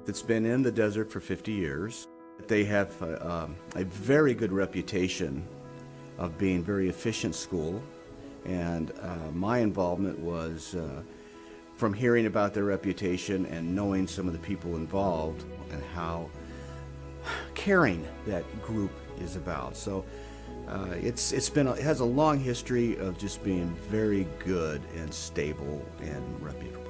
It's been in the desert for 50 years. They have a very good reputation of being very efficient school, and my involvement was from hearing about their reputation and knowing some of the people involved and how caring that group is about. So it has a long history of just being very good and stable and reputable.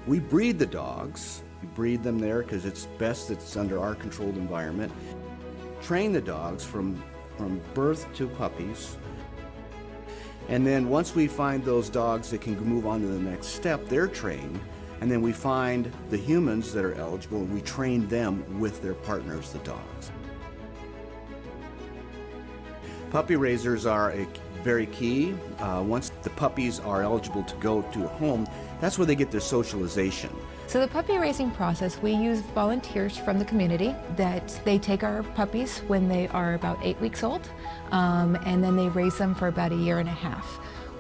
We breed the dogs. We breed them there because it's best it's under our controlled environment. Train the dogs from birth to puppies. And then once we find those dogs that can move on to the next step, they're trained. And then we find the humans that are eligible and we train them with their partners, the dogs. Puppy raisers are very key. Once the puppies are eligible to go to a home, that's where they get their socialization. So the puppy raising process, we use volunteers from the community that they take our puppies when they are about 8 weeks old, and then they raise them for about 1.5 years.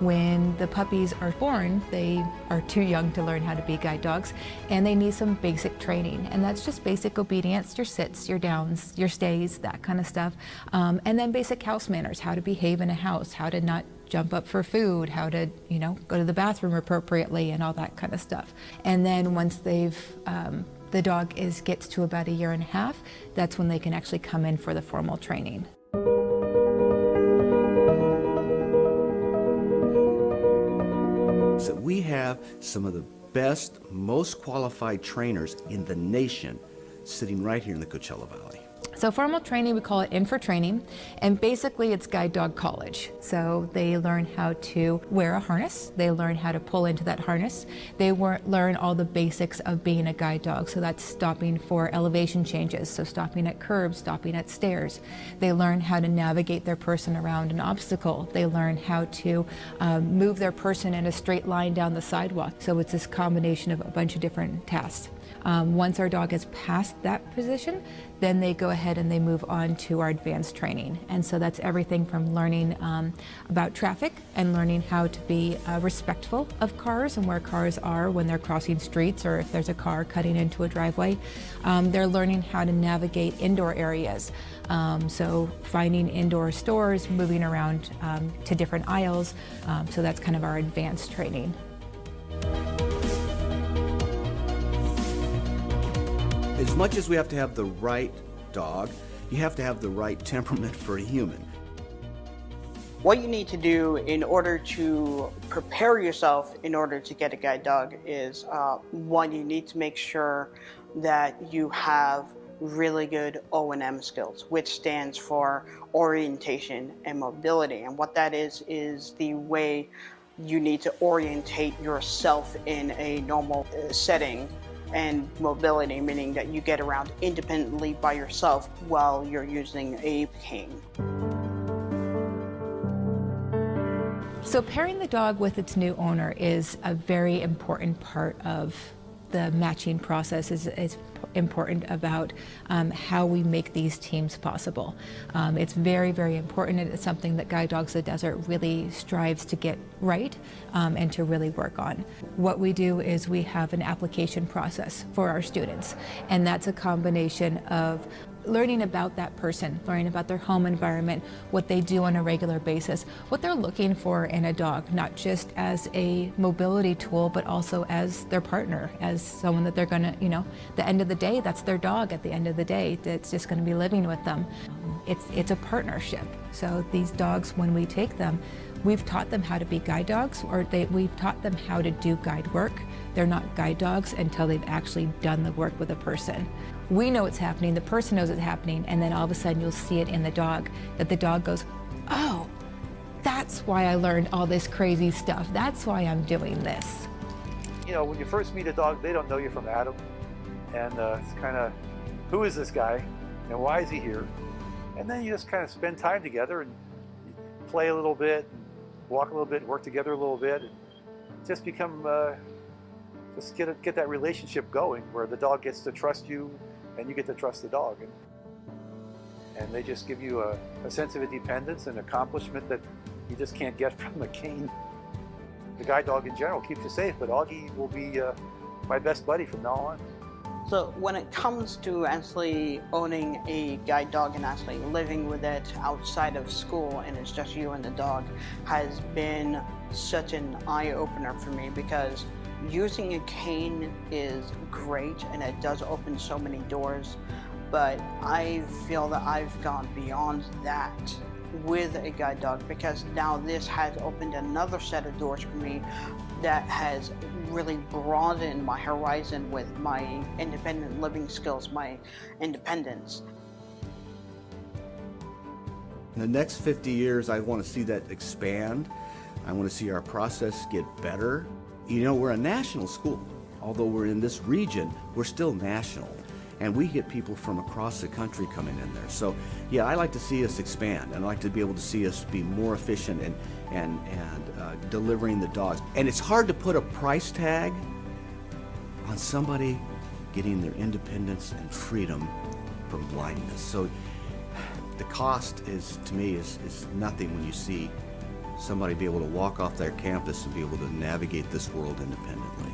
When the puppies are born, they are too young to learn how to be guide dogs, and they need some basic training. And that's just basic obedience, your sits, your downs, your stays, that kind of stuff. And then basic house manners, how to behave in a house, how to not jump up for food, how to, go to the bathroom appropriately and all that kind of stuff. And then once the dog gets to about 1.5 years, that's when they can actually come in for the formal training. So we have some of the best, most qualified trainers in the nation sitting right here in the Coachella Valley. So formal training, we call it In for Training, and basically it's guide dog college. So they learn how to wear a harness, they learn how to pull into that harness, they learn all the basics of being a guide dog. So that's stopping for elevation changes, so stopping at curbs, stopping at stairs. They learn how to navigate their person around an obstacle. They learn how to move their person in a straight line down the sidewalk. So it's this combination of a bunch of different tasks. Once our dog has passed that position, then they go ahead and they move on to our advanced training. And so that's everything from learning about traffic and learning how to be respectful of cars and where cars are when they're crossing streets or if there's a car cutting into a driveway. They're learning how to navigate indoor areas. So finding indoor stores, moving around to different aisles. So that's kind of our advanced training. As much as we have to have the right dog, you have to have the right temperament for a human. What you need to do in order to prepare yourself in order to get a guide dog is, one, you need to make sure that you have really good O&M skills, which stands for orientation and mobility. And what that is the way you need to orientate yourself in a normal setting. And mobility, meaning that you get around independently by yourself while you're using a cane. So pairing the dog with its new owner is a very important part of the matching process. Is important about how we make these teams possible. It's very, very important, and it's something that Guide Dogs of the Desert really strives to get right and to really work on. What we do is we have an application process for our students, and that's a combination of learning about that person, learning about their home environment, what they do on a regular basis, what they're looking for in a dog, not just as a mobility tool, but also as their partner, as someone that they're gonna, the end of the day, that's their dog at the end of the day, that's just gonna be living with them. It's a partnership. So these dogs, when we take them, we've taught them how to be guide dogs, or we've taught them how to do guide work. They're not guide dogs until they've actually done the work with a person. We know it's happening, the person knows it's happening, and then all of a sudden you'll see it in the dog, that the dog goes, oh, that's why I learned all this crazy stuff. That's why I'm doing this. When you first meet a dog, they don't know you from Adam. And it's kind of, who is this guy? And why is he here? And then you just kind of spend time together and play a little bit, and walk a little bit, work together a little bit, and just become, just get that relationship going where the dog gets to trust you and you get to trust the dog. and they just give you a sense of independence and accomplishment that you just can't get from a cane. The guide dog in general keeps you safe, but Augie will be my best buddy from now on. So when it comes to actually owning a guide dog and actually living with it outside of school and it's just you and the dog has been such an eye-opener for me, because using a cane is great and it does open so many doors, but I feel that I've gone beyond that with a guide dog, because now this has opened another set of doors for me that has really broadened my horizon with my independent living skills, my independence. In the next 50 years, I want to see that expand. I want to see our process get better. You know, we're a national school. Although we're in this region, we're still national. And we get people from across the country coming in there. So yeah, I like to see us expand, and I like to be able to see us be more efficient and delivering the dogs. And it's hard to put a price tag on somebody getting their independence and freedom from blindness. So the cost is, to me, is nothing when you see somebody be able to walk off their campus and be able to navigate this world independently.